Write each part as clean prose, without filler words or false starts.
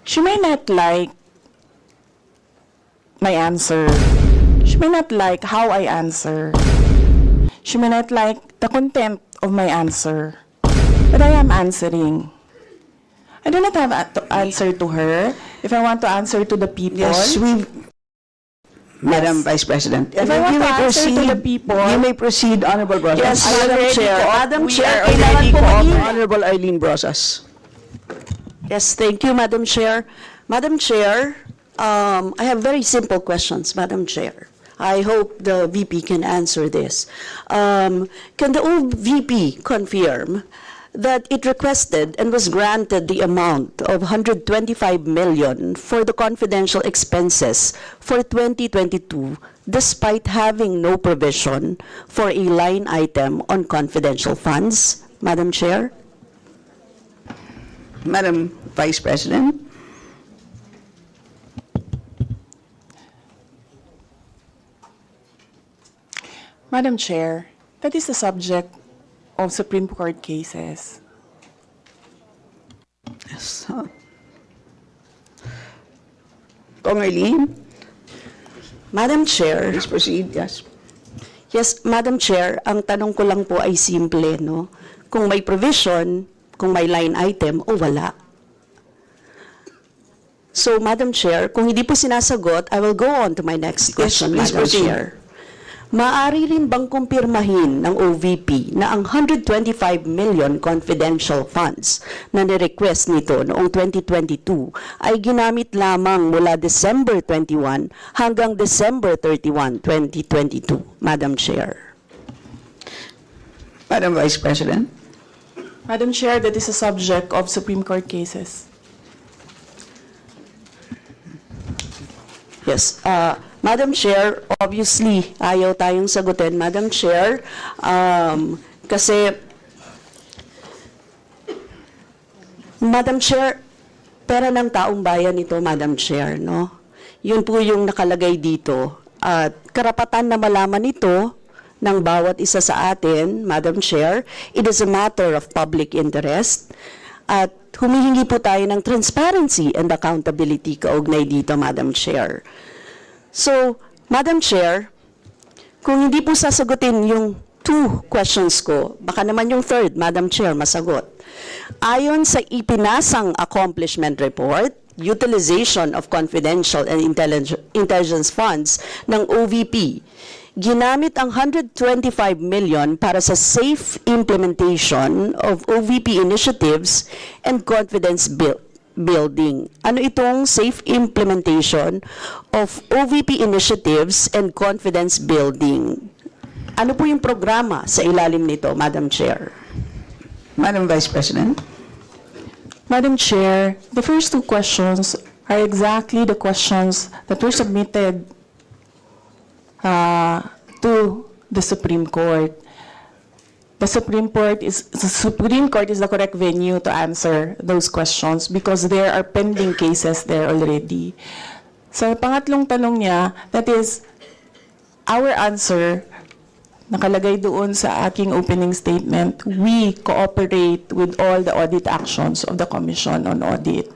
She may not like my answer. She may not like how I answer. She may not like the content of my answer. But I am answering. I do not have to answer to her. If I want to answer to the people, Yes, Madam Vice President. If I want to answer to the people, you may proceed, Honorable Brosas. Yes, Madam Chair. Madam Chair, Kailangan kailangan po po maging... Honorable Eileen Brosas. Yes, thank you, Madam Chair. Madam Chair, I have very simple questions, Madam Chair. I hope the VP can answer this. Can the OVP confirm that it requested and was granted the amount of 125 million for the confidential expenses for 2022 despite having no provision for a line item on confidential funds, Madam Chair? Madam Vice President. Madam Chair, that is the subject of Supreme Court cases. Yes. Kong Eileen, Madam Chair, please proceed. Yes. yes, Madam Chair, ang tanong ko lang po ay simple, no? Kung may provision, kung may line item o wala. So, Madam Chair, kung hindi po sinasagot, I will go on to my next question, please Madam proceed. Chair. Maaari rin bang kumpirmahin ng OVP na ang 125 million confidential funds na nirequest nito noong 2022 ay ginamit lamang mula December 21 hanggang December 31, 2022, Madam Chair? Madam Vice President. Madam Chair, that is a subject of Supreme Court cases. Yes. Madam Chair, obviously, ayaw tayong sagutin, Madam Chair, kasi, Madam Chair, pera ng taong bayan ito, Madam Chair, no? Yun po yung nakalagay dito. At karapatan na malaman ito ng bawat isa sa atin, Madam Chair, it is a matter of public interest. At humihingi po tayo ng transparency and accountability kaugnay dito, Madam Chair. So, Madam Chair, kung hindi po sasagutin yung 2 questions ko, baka naman yung 3rd, Madam Chair, masagot. Ayon sa ipinasang accomplishment report, utilization of confidential and intelligence funds ng OVP, ginamit ang 125 million para sa safe implementation of OVP initiatives and confidence building. Ano itong safe implementation of OVP initiatives and confidence building? Ano po yung programa sa ilalim nito, Madam Chair? Madam Vice President. Madam Chair, the first 2 questions are exactly the questions that were submitted to the Supreme Court. The Supreme Court is the correct venue to answer those questions because there are pending cases there already. Sa pangatlong tanong niya, that is our answer, nakalagay doon sa aking opening statement, we cooperate with all the audit actions of the Commission on Audit.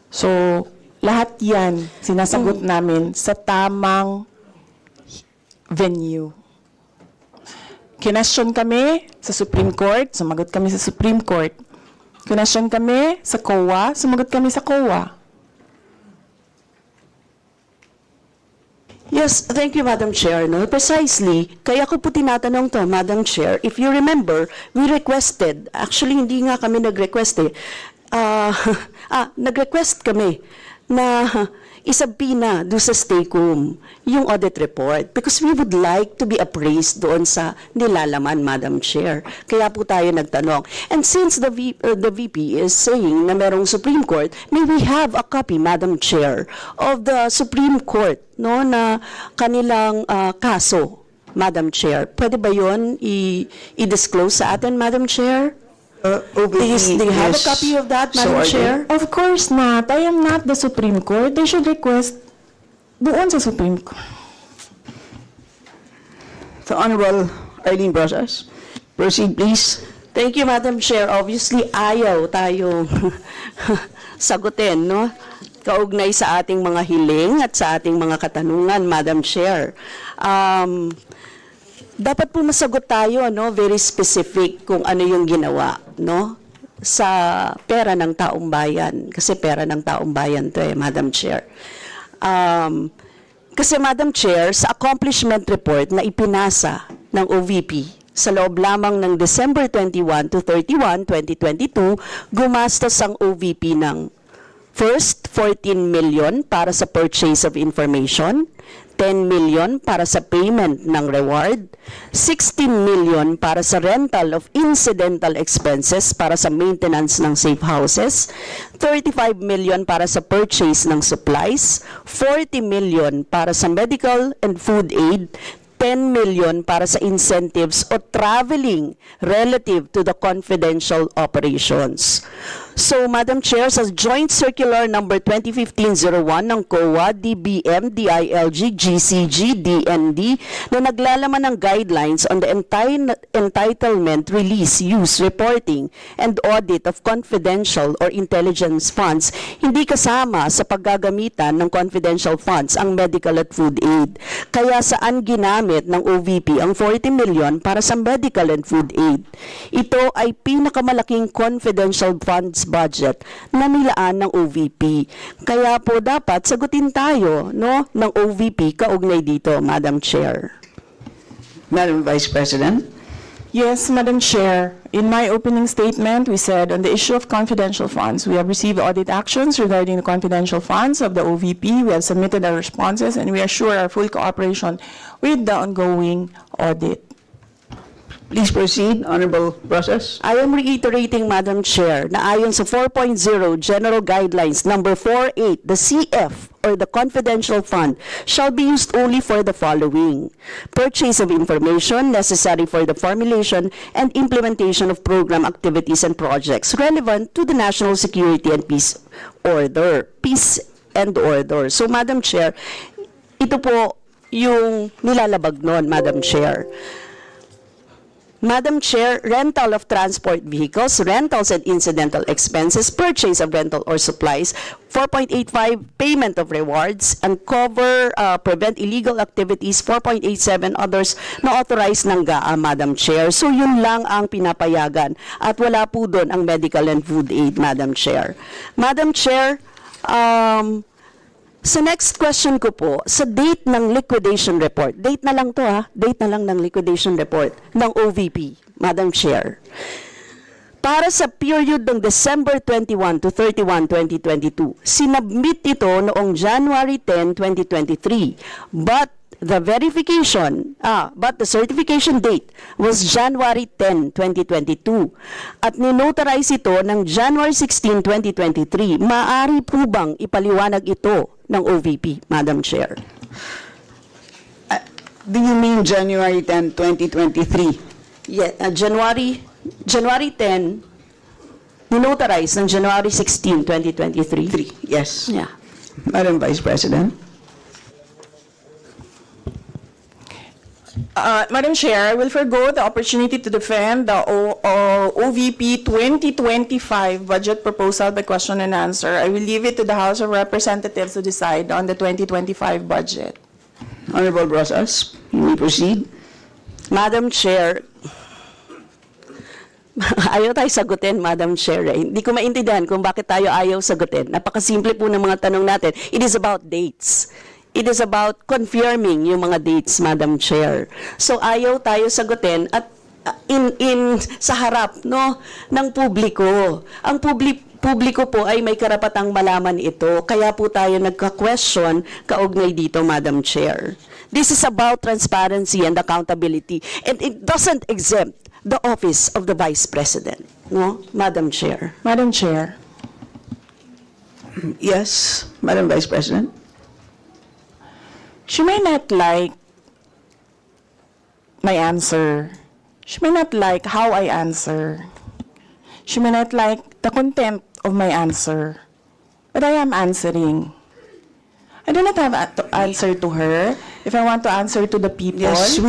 So, lahat yan sinasagot namin sa tamang venue. Kinestyon kami sa Supreme Court, sumagot kami sa Supreme Court. Kinestyon kami sa COA, sumagot kami sa COA. Yes, thank you, Madam Chair. No, precisely, kaya ko po tinatanong to, Madam Chair, if you remember, we requested, actually hindi nga kami nag-request eh, nag-request kami na isabina doon sa STACOM yung audit report because we would like to be appraised doon sa nilalaman, Madam Chair. Kaya po tayo nagtanong. And since the VP is saying na merong Supreme Court, may we have a copy, Madam Chair, of the Supreme Court, no, na kanilang kaso, Madam Chair. Pwede ba yun i-disclose sa atin, Madam Chair? Do you have a copy of that, Madam Chair? Of course not. I am not the Supreme Court. They should request doon sa Supreme Court. The Honorable Eileen Brosas. Proceed, please. Thank you, Madam Chair. Obviously, ayaw tayo sagutin, no? Kaugnay sa ating mga hiling at sa ating mga katanungan, Madam Chair. Dapat po masagot tayo, no? Very specific kung ano yung ginawa, no? Sa pera ng taong bayan. Kasi pera ng taong bayan to Madam Chair. Kasi Madam Chair, sa accomplishment report na ipinasa ng OVP sa loob lamang ng December 21 to 31, 2022, gumastos ang OVP ng first, 14 million para sa purchase of information, 10 million para sa payment ng reward, 16 million para sa rental of incidental expenses para sa maintenance ng safe houses, 35 million para sa purchase ng supplies, 40 million para sa medical and food aid, 10 million para sa incentives o traveling relative to the confidential operations. So, Madam Chair, sa Joint Circular Number 2015-01 ng COA, DBM, DILG, GCG, DND na naglalaman ng guidelines on the entitlement, release, use, reporting, and audit of confidential or intelligence funds, hindi kasama sa paggagamitan ng confidential funds ang medical at food aid. Kaya saan ginamit ng OVP ang 40 million para sa medical and food aid? Ito ay pinakamalaking confidential funds budget na nilaan ng OVP. Kaya po dapat sagutin tayo, no, ng OVP kaugnay dito, Madam Chair. Madam Vice President. Yes, Madam Chair. In my opening statement, we said on the issue of confidential funds, we have received audit actions regarding the confidential funds of the OVP. We have submitted our responses and we assure our full cooperation with the ongoing audit. Please proceed, Honorable Brosas. I am reiterating, Madam Chair, na ayon sa 4.0 General Guidelines number 48, the CF or the confidential fund shall be used only for the following: purchase of information necessary for the formulation and implementation of program activities and projects relevant to the national security and peace and order. So, Madam Chair, ito po yung nilalabag nun, Madam Chair. Madam Chair, rental of transport vehicles, rentals and incidental expenses, purchase of rental or supplies, 4.85, payment of rewards, uncover, prevent illegal activities, 4.87, others na authorized ng GAA, Madam Chair. So yun lang ang pinapayagan at wala po doon ang medical and food aid, Madam Chair. Madam Chair, sa next question ko po, sa date ng liquidation report, date na lang to date na lang ng liquidation report ng OVP, Madam Chair. Para sa period ng December 21 to 31, 2022, sinubmit ito noong January 10, 2023. But the certification date was January 10, 2022. At ninotarize ito ng January 16, 2023. Maaari po bang ipaliwanag ito ng OVP, Madam Chair? Do you mean January 10, 2023? Yeah, January 10, ninotarize ng January 16, 2023. Yes. Yeah. Madam Vice President. Madam Chair, I will forgo the opportunity to defend the OVP 2025 budget proposal by question and answer. I will leave it to the House of Representatives to decide on the 2025 budget. Honorable Brosas, you may proceed. Madam Chair, ayaw tayo sagutin, Madam Chair. Hindi ko maintindihan kung bakit tayo ayaw sagutin. Napakasimple po ng mga tanong natin. It is about dates. It is about confirming yung mga dates, Madam Chair. So ayaw tayo sagutin at sa harap ng publiko. Ang publiko po ay may karapatang malaman ito. Kaya po tayo nagka-question kaugnay dito, Madam Chair. This is about transparency and accountability. And it doesn't exempt the office of the Vice President. No, Madam Chair. Madam Chair. Yes, Madam Vice President. She may not like my answer. She may not like how I answer. She may not like the content of my answer. But I am answering. I do not have to answer to her. If I want to answer to the people. Yes,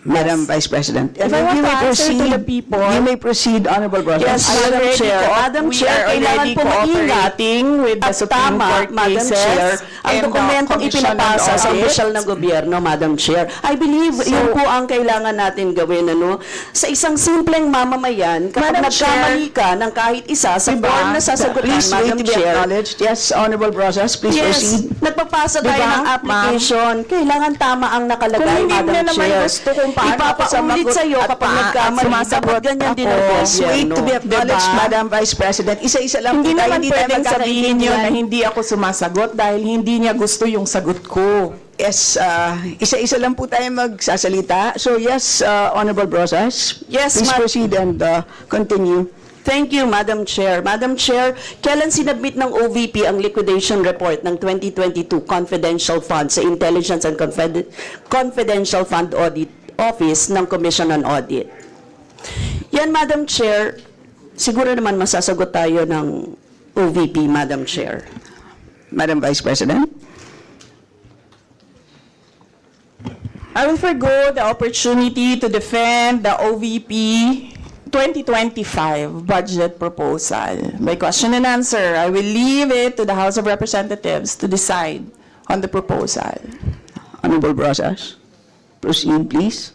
Madam Vice President. If I want to answer to the people- You may proceed, Honorable Brother. Yes, Madam Chair. Madam Chair, kailangan po maingat with the at Supreme tama, Court Madam cases Chair, ang and the dokumentong Commission on ipinapasa sa Audit. opisyal ng gobyerno, Madam Chair. I believe yun po ang kailangan natin gawin, ano? Sa isang simpleng mamamayan, kapag Madam nagkamali ka ng kahit isa sa Diba? form na sasagutan, Please wait Madam to be Chair. acknowledged. Yes, Honorable Brother, please Yes, proceed. nagpapasa tayo Diba, ng application. Kailangan tama ang nakalagay, Kung hindi Madam mo naman Chair. gusto kung paano ako Ipapaulit sumagot sa'yo at kapag at nagkamali. sumasagot Dapat ganyan din ang ako. Please wait to be gobyerno. acknowledged, Diba? Madam Vice President. Isa-isa lang Hindi po tayo, naman hindi tayo pwedeng sabihin nyo na magkakaintindihan. hindi ako sumasagot dahil hindi niya gusto yung sagot ko. Yes, isa-isa lang po tayo magsasalita. So yes, Honorable Brosas. Yes, Please proceed and continue. Thank you, Madam Chair. Madam Chair, kailan sinabmit ng OVP ang liquidation report ng 2022 confidential fund sa Intelligence and Confidential Fund Audit Office ng Commission on Audit? Yan, Madam Chair, siguro naman masasagot tayo ng OVP, Madam Chair. Madam Vice President. I will forgo the opportunity to defend the OVP 2025 budget proposal. By question and answer, I will leave it to the House of Representatives to decide on the proposal. Honorable Brosas. Proceed, please.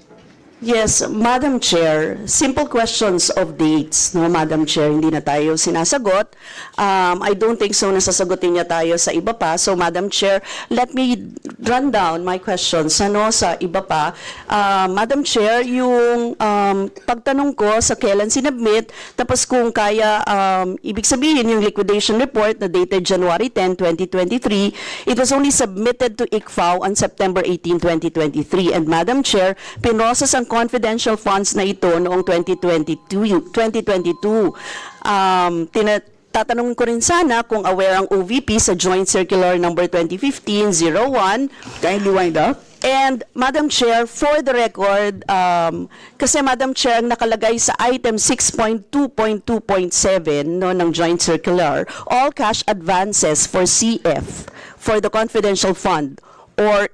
Yes, Madam Chair, simple questions of dates, no, Madam Chair, hindi na tayo sinasagot. I don't think so nasasagutin niya tayo sa iba pa. So, Madam Chair, let me run down my questions sa iba pa. Madam Chair, yung pagtanong ko sa kailan sinabmit, tapos kung kaya, ibig sabihin yung liquidation report na dated January 10, 2023, it was only submitted to ICFAO on September 18, 2023. And Madam Chair, pinrocess ang confidential funds na ito noong 2022. Tatanungin ko rin sana kung aware ang OVP sa Joint Circular Number 2015-01. Kindly wind up. And Madam Chair, for the record, kasi Madam Chair, ang nakalagay sa item 6.2.2.7 no, ng Joint Circular, all cash advances for CF, for the confidential fund, or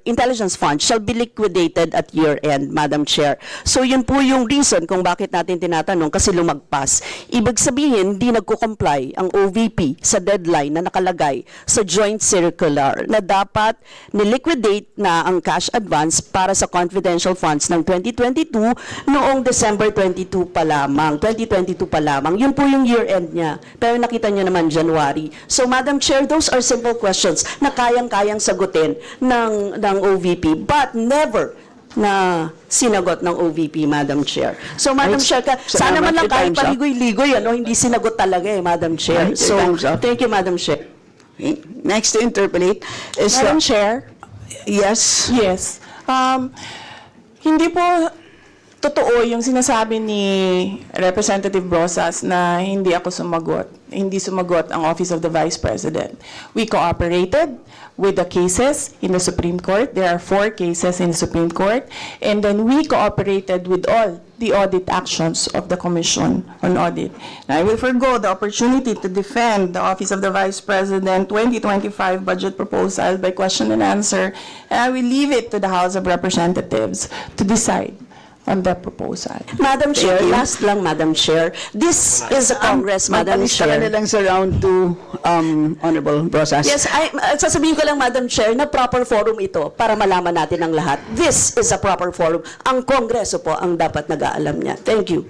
intelligence fund shall be liquidated at year-end, Madam Chair. So yun po yung reason kung bakit natin tinatanong, kasi lumagpas. Ibig sabihin, hindi nagko-comply ang OVP sa deadline na nakalagay sa joint circular na dapat niliquidate na ang cash advance para sa confidential funds ng 2022 noong December 2022 pa lamang. Yun po yung year-end niya. Pero nakita niyo naman January. So Madam Chair, those are simple questions na kayang-kayang sagutin ng OVP, but never na sinagot ng OVP, Madam Chair. So, Madam Chair, sana man lang kahit paligoy-ligoy, hindi sinagot talaga Madam Chair. So, thank you, Madam Chair. Okay. Next to interpolate is... Madam Chair? Yes. Yes. Hindi po totoo yung sinasabi ni Representative Brosas na hindi ako sumagot. Hindi sumagot ang Office of the Vice President. We cooperated with the cases in the Supreme Court. There are 4 cases in the Supreme Court. And then we cooperated with all the audit actions of the Commission on Audit. Now, I will forgo the opportunity to defend the Office of the Vice President 2025 budget proposal by question and answer, and I will leave it to the House of Representatives to decide on that proposal. Madam Chair, last lang, Madam Chair. This is a Congress, Madam Magpalis ka na Chair. lang sa round 2, Honorable Brosas. Yes, sasabihin ko lang, Madam Chair, na proper forum ito para malaman natin ang lahat. This is a proper forum. Ang Kongreso po ang dapat nag-aalam niya. Thank you.